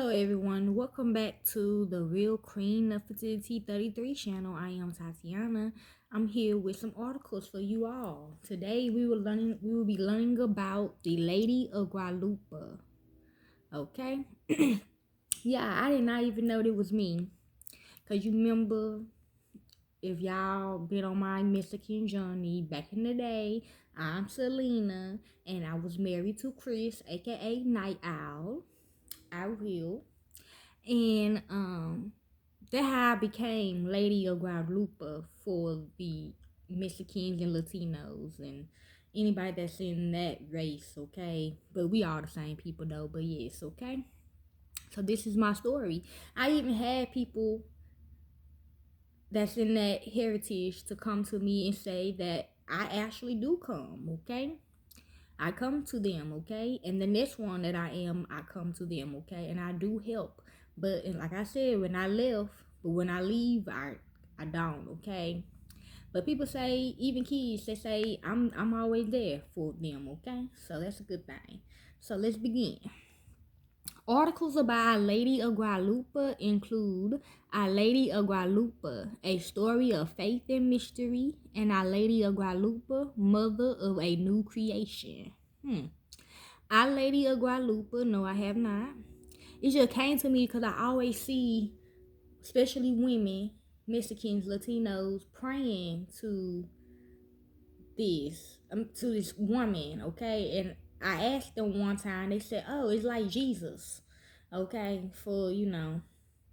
Hello everyone, welcome back to the Real Queen Nefertiti 33 channel. I am Tatiana. I'm here with some articles for you all. Today we will be learning about the Lady of Guadalupe. Okay? Yeah, I did not even know it was me. Cause you remember, if y'all been on my Mexican journey back in the day, I'm Selena and I was married to Chris, aka Night Owl. I will. And that's how I became Lady of Guadalupe for the Mexicans and Latinos and anybody that's in that race, okay? But we all the same people though, but yes, okay? So this is my story. I even had people that's in that heritage to come to me and say that I actually do come, okay? I come to them, okay? And the next one that I am, I come to them, okay? And I do help. But and like I said, when I left, but when I leave, I don't, okay? But people say, even kids, they say I'm always there for them, okay? So that's a good thing. So let's begin. Articles about Our Lady of Guadalupe include Our Lady of Guadalupe, a story of faith and mystery, and Our Lady of Guadalupe, mother of a new creation. Our Lady of Guadalupe, no, I have not. It just came to me because I always see, especially women, Mexicans, Latinos, praying to this woman, okay? And I asked them one time, they said, oh, it's like Jesus, okay, for,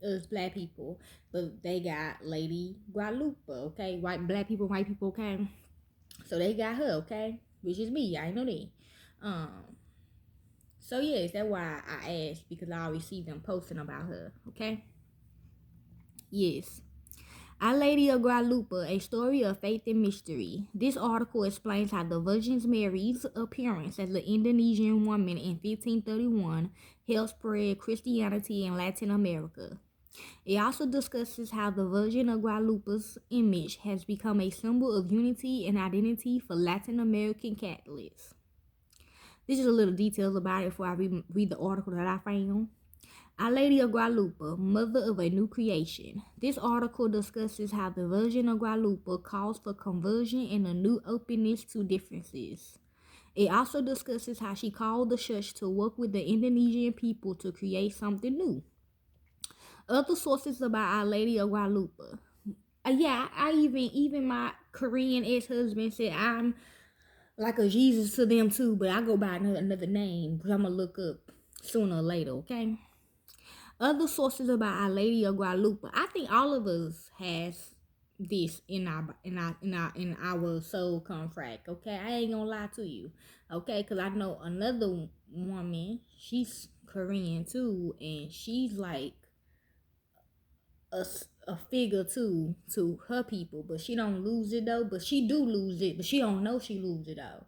us black people. But they got Lady Guadalupe, okay? Black people, white people, okay? So they got her, okay? Which is me, I know that. So yes, that's why I asked, because I always see them posting about her, okay? Yes. Our Lady of Guadalupe, a story of faith and mystery. This article explains how the Virgin Mary's appearance as an Indonesian woman in 1531 helped spread Christianity in Latin America. It also discusses how the Virgin of Guadalupe's image has become a symbol of unity and identity for Latin American Catholics. This is a little details about it before I read the article that I found. Our Lady of Guadalupe, mother of a new creation. This article discusses how the Virgin of Guadalupe calls for conversion and a new openness to differences. It also discusses how she called the church to work with the Indonesian people to create something new. Other sources about Our Lady of Guadalupe. I even my Korean ex-husband said I'm like a Jesus to them too, but I go by another name because I'm gonna look up sooner or later, okay? Other sources about Our Lady of Guadalupe. I think all of us has this in our soul contract, okay? I ain't gonna lie to you, okay? Because I know another woman, she's Korean too, and she's like a figure too to her people, but she don't lose it though. But she do lose it, but she don't know she lose it though.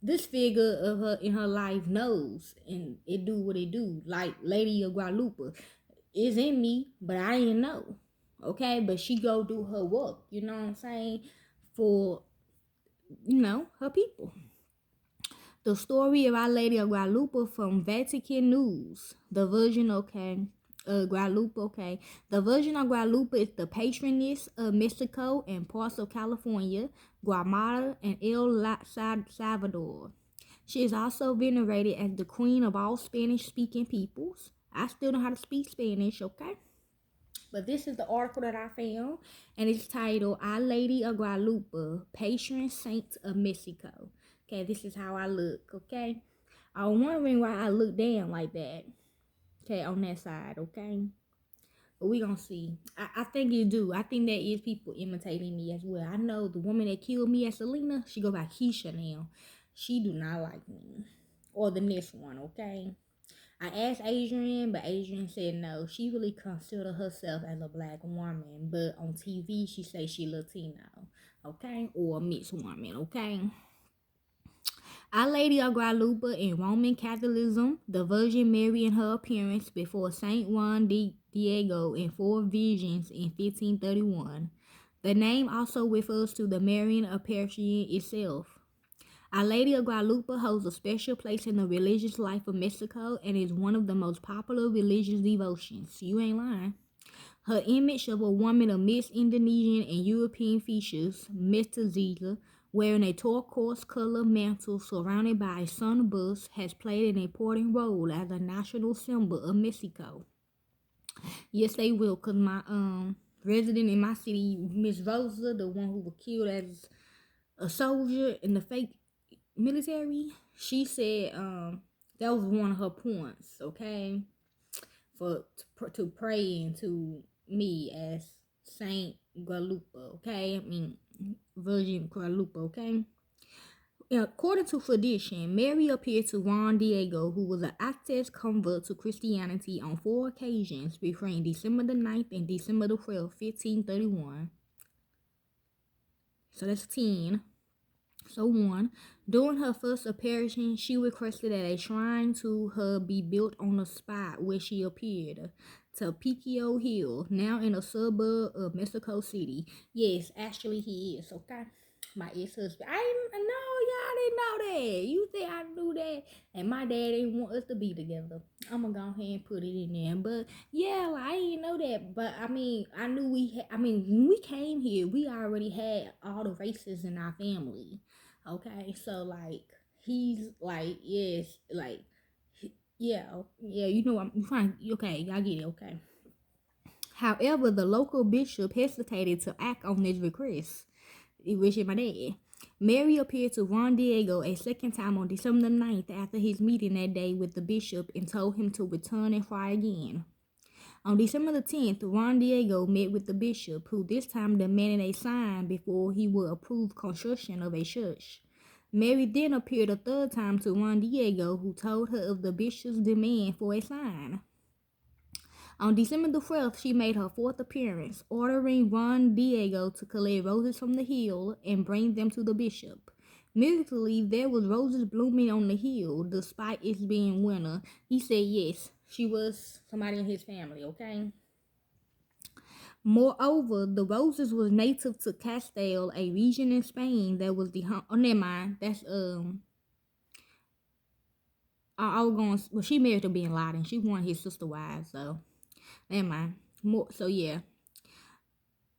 This figure of her in her life knows, and it do what it do. Like Lady of Guadalupe is in me, but I didn't know. Okay, but she go do her work. You know what I'm saying? For her people. The story of Our Lady of Guadalupe from Vatican News. The Virgin, okay. Guadalupe, okay. The Virgin of Guadalupe is the patroness of Mexico and parts of California, Guatemala, and El Salvador. She is also venerated as the queen of all Spanish-speaking peoples. I still know how to speak Spanish, okay? But this is the article that I found, and it's titled Our Lady of Guadalupe, Patron Saint of Mexico. Okay, this is how I look, okay? I was wondering why I look down like that, okay, on that side, okay? But we gonna see. I think it do. I think there is people imitating me as well. I know the woman that killed me at Selena, she go by Keisha now. She do not like me. Or the next one, okay? I asked Adrian, but Adrian said no. She really considered herself as a black woman, but on TV she say she Latino, okay? Or a mixed woman, okay? Our Lady of Guadalupe in Roman Catholicism, the Virgin Mary in her appearance before Saint Juan Diego in four visions in 1531. The name also refers to the Marian apparition itself. Our Lady of Guadalupe holds a special place in the religious life of Mexico and is one of the most popular religious devotions. You ain't lying. Her image of a woman of mixed Indonesian and European features, Mestiza, wearing a turquoise colored mantle surrounded by a sun bust, has played an important role as a national symbol of Mexico. Yes, they will, cause my resident in my city, Miss Rosa, the one who was killed as a soldier in the fake military, she said that was one of her points. Okay, to pray into me as Saint Guadalupe. Okay, I mean Virgin Guadalupe. Okay. According to tradition, Mary appeared to Juan Diego, who was an Aztec convert to Christianity, on 4 occasions between December the 9th and December the 12th, 1531. So that's 10. So 1. During her first apparition, she requested that a shrine to her be built on the spot where she appeared, to Pico Hill, now in a suburb of Mexico City. Yes, actually he is, okay? My ex-husband. I didn't know, y'all didn't know that. You think I knew that? And my dad didn't want us to be together. I'm gonna go ahead and put it in there. But yeah, like, I didn't know that. But I mean, I knew when we came here, we already had all the races in our family. Okay, so like he's like, yes, like, yeah, yeah, you know, I'm fine. Okay, I get it. Okay. However, the local bishop hesitated to act on this request, which is my dad. Mary appeared to Juan Diego a second time on December the 9th after his meeting that day with the bishop and told him to return and try again. On December the 10th, Juan Diego met with the bishop, who this time demanded a sign before he would approve construction of a church. Mary then appeared a third time to Juan Diego, who told her of the bishop's demand for a sign. On December the 12th, she made her fourth appearance, ordering Juan Diego to collect roses from the hill and bring them to the bishop. Mystically, there was roses blooming on the hill, despite it being winter. He said yes, she was somebody in his family, okay? Moreover, the roses was native to Castile, a region in Spain that was the never mind. That's I was going. Well, she married to Bin Laden. She one of his sister wives, so never mind. So yeah,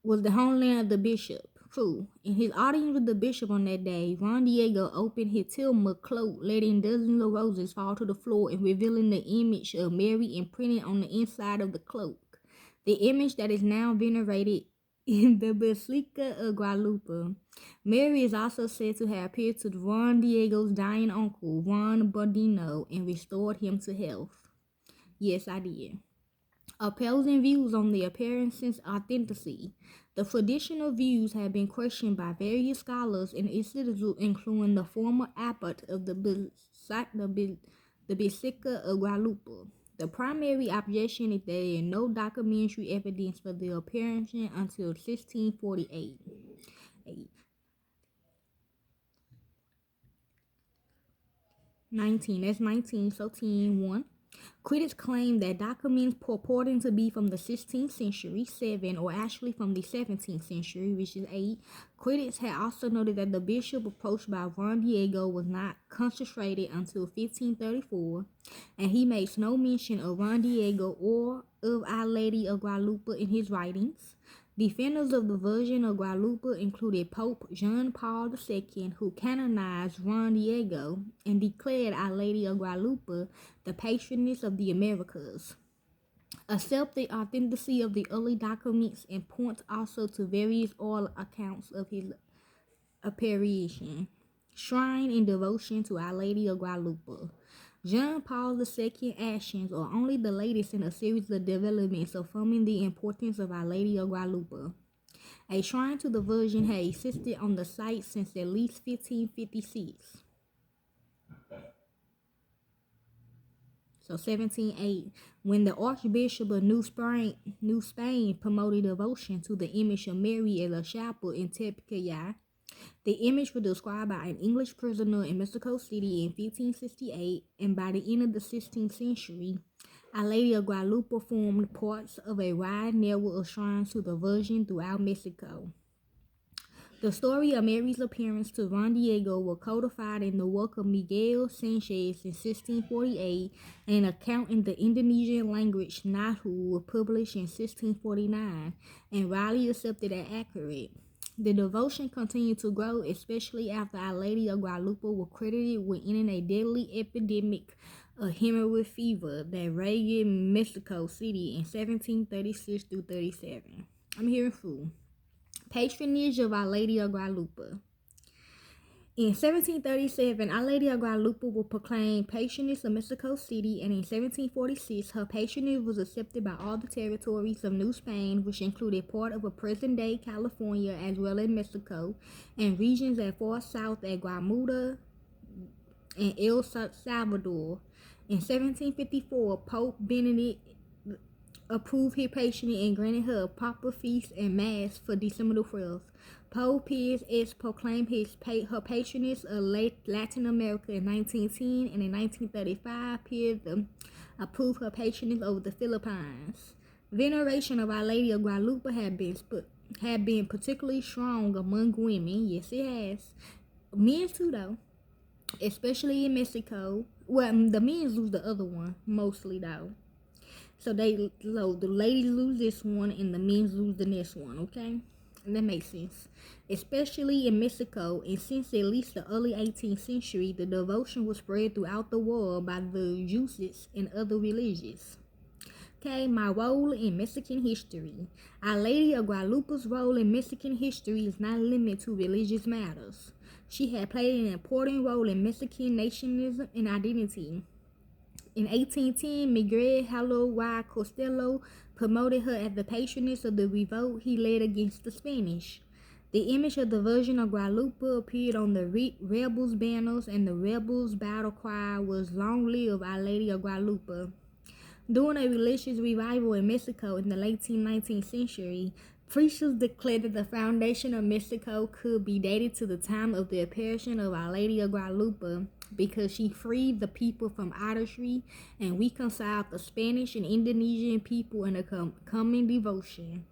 was the homeland of the bishop. True. In his audience with the bishop on that day, Juan Diego opened his tilma cloak, letting dozens of roses fall to the floor and revealing the image of Mary imprinted on the inside of the cloak. The image that is now venerated in the Basilica of Guadalupe. Mary is also said to have appeared to Juan Diego's dying uncle, Juan Bordino, and restored him to health. Yes, I did. Opposing views on the appearance's authenticity. The traditional views have been questioned by various scholars and institutes, including the former abbot of the Basilica of Guadalupe. The primary objection is that there is no documentary evidence for the appearance until 1648. 19, that's 19, so 10, 1. Critics claim that documents purporting to be from the 16th century, 7, or actually from the 17th century, which is 8. Critics had also noted that the bishop approached by Juan Diego was not consecrated until 1534, and he makes no mention of Juan Diego or of Our Lady of Guadalupe in his writings. Defenders of the Virgin of Guadalupe included Pope John Paul II, who canonized Juan Diego and declared Our Lady of Guadalupe the patroness of the Americas. Accept the authenticity of the early documents and point also to various oral accounts of his apparition. Shrine and devotion to Our Lady of Guadalupe. John Paul II's actions are only the latest in a series of developments affirming the importance of Our Lady of Guadalupe. A shrine to the Virgin had existed on the site since at least 1556. So 1708, when the Archbishop of New Spain promoted devotion to the image of Mary as a chapel in Tepeyac. The image was described by an English prisoner in Mexico City in 1568, and by the end of the 16th century, Our Lady of Guadalupe formed parts of a wide network of shrines to the Virgin throughout Mexico. The story of Mary's appearance to Juan Diego was codified in the work of Miguel Sanchez in 1648, and an account in the Indonesian language Nahu was published in 1649, and widely accepted as accurate. The devotion continued to grow, especially after Our Lady of Guadalupe was credited with ending a deadly epidemic of hemorrhagic fever that raged in Mexico City in 1736 through 37. I'm hearing food. Patronage of Our Lady of Guadalupe. In 1737, Our Lady of Guadalupe was proclaimed patroness of Mexico City, and in 1746, her patronage was accepted by all the territories of New Spain, which included part of present-day California as well as Mexico, and regions as far south as Guatemala and El Salvador. In 1754, Pope Benedict approved his patronage and granted her a proper feast and mass for December the 12th. Pope Pius X proclaimed her patronage of Latin America in 1910, and in 1935, Pius approved her patronage over the Philippines. Veneration of Our Lady of Guadalupe had been particularly strong among women. Yes, it has. Men too, though, especially in Mexico. Well, the men lose the other one mostly, though. So the ladies lose this one and the men lose the next one, okay? And that makes sense. Especially in Mexico, and since at least the early 18th century, the devotion was spread throughout the world by the Jesuits and other religions. Okay, my role in Mexican history. Our Lady of Guadalupe's role in Mexican history is not limited to religious matters. She had played an important role in Mexican nationalism and identity. In 1810, Miguel Halo y Costello promoted her as the patroness of the revolt he led against the Spanish. The image of the Virgin of Guadalupe appeared on the rebels' banners, and the rebels' battle cry was "Long live Our Lady of Guadalupe." During a religious revival in Mexico in the late 19th century, preachers declared that the foundation of Mexico could be dated to the time of the apparition of Our Lady of Guadalupe, because she freed the people from idolatry and reconciled the Spanish and Indonesian people in a common devotion.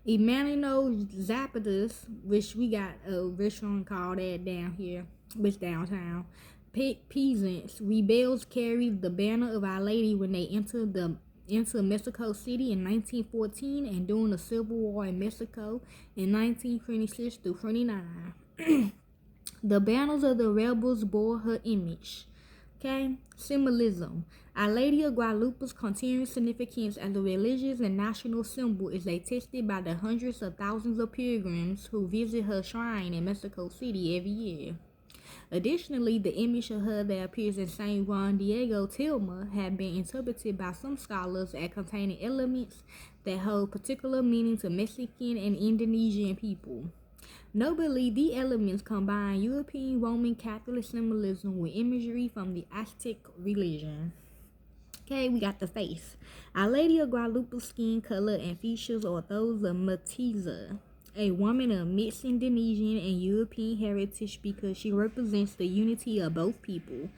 Emmanuel Zapatas, which we got a restaurant called that down here, which downtown. Peasants, rebels carried the banner of Our Lady when they entered Mexico City in 1914 and during the Civil War in Mexico in 1926 through 29. The banners of the rebels bore her image. Okay, symbolism. Our Lady of Guadalupe's continuing significance as a religious and national symbol is attested by the hundreds of thousands of pilgrims who visit her shrine in Mexico City every year. Additionally, the image of her that appears in St. Juan Diego Tilma had been interpreted by some scholars as containing elements that hold particular meaning to Mexican and Indonesian people. Notably, these elements combine European Roman Catholic symbolism with imagery from the Aztec religion. Okay, we got the face. Our Lady of Guadalupe's skin color and features are those of Mestiza, a woman of mixed Indonesian and European heritage, because she represents the unity of both people.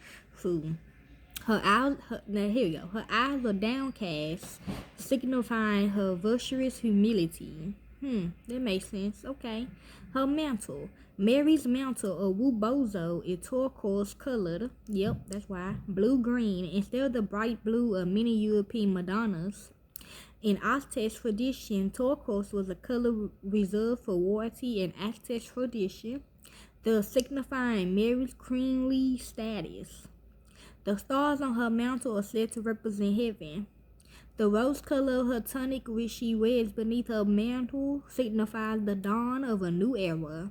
Her eyes are downcast, signifying her virtuous humility. That makes sense. Okay. Her mantle. Mary's mantle, or rebozo, is turquoise colored. Yep, that's why. Blue-green, instead of the bright blue of many European Madonnas. In Aztec tradition, turquoise was a color reserved for royalty in Aztec tradition, thus signifying Mary's queenly status. The stars on her mantle are said to represent heaven. The rose color of her tunic, which she wears beneath her mantle, signifies the dawn of a new era.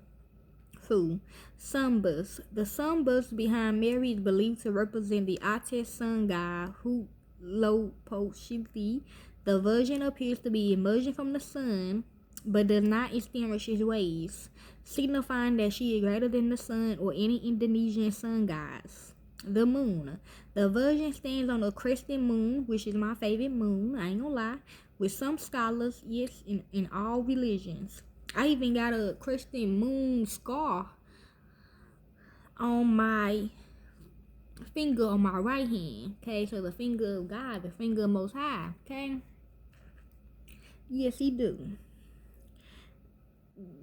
Sunburst. The sunburst behind Mary is believed to represent the Aztec sun god Huitzilopochtli. The Virgin appears to be emerging from the sun, but does not extinguish its rays, signifying that she is greater than the sun or any Indonesian sun gods. The moon. The Virgin stands on a crescent moon, which is my favorite moon, I ain't gonna lie, with some scholars, yes, in all religions. I even got a crescent moon scar on my finger on my right hand. Okay, so the finger of God, the finger of Most High. Okay, yes, he do.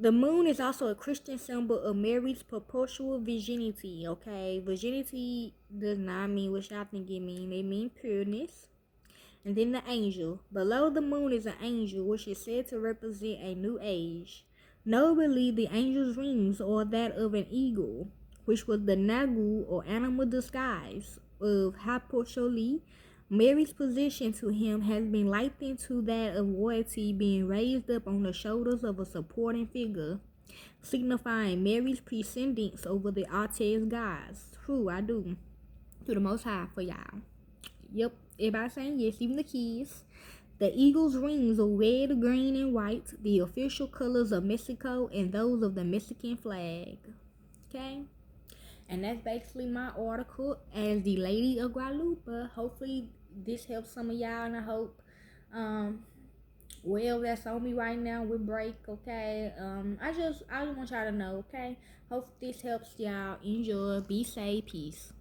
The moon is also a Christian symbol of Mary's perpetual virginity. Okay, virginity does not mean what y'all think it mean. They mean pureness. And then the angel. Below the moon is an angel, which is said to represent a new age. Notably, the angel's wings are that of an eagle, which was the nagu or animal disguise of Haposholi. Mary's position to him has been likened to that of royalty being raised up on the shoulders of a supporting figure, signifying Mary's precedence over the Artes gods. True, I do. To the Most High for y'all. Yep, everybody saying yes, even the kids. The eagle's wings are red, green, and white, the official colors of Mexico and those of the Mexican flag. Okay? And that's basically my article as the Lady of Guadalupe. Hopefully this helps some of y'all, and I hope that's on me right now with break, okay? I just want y'all to know, okay? Hope this helps y'all. Enjoy. Be safe. Peace.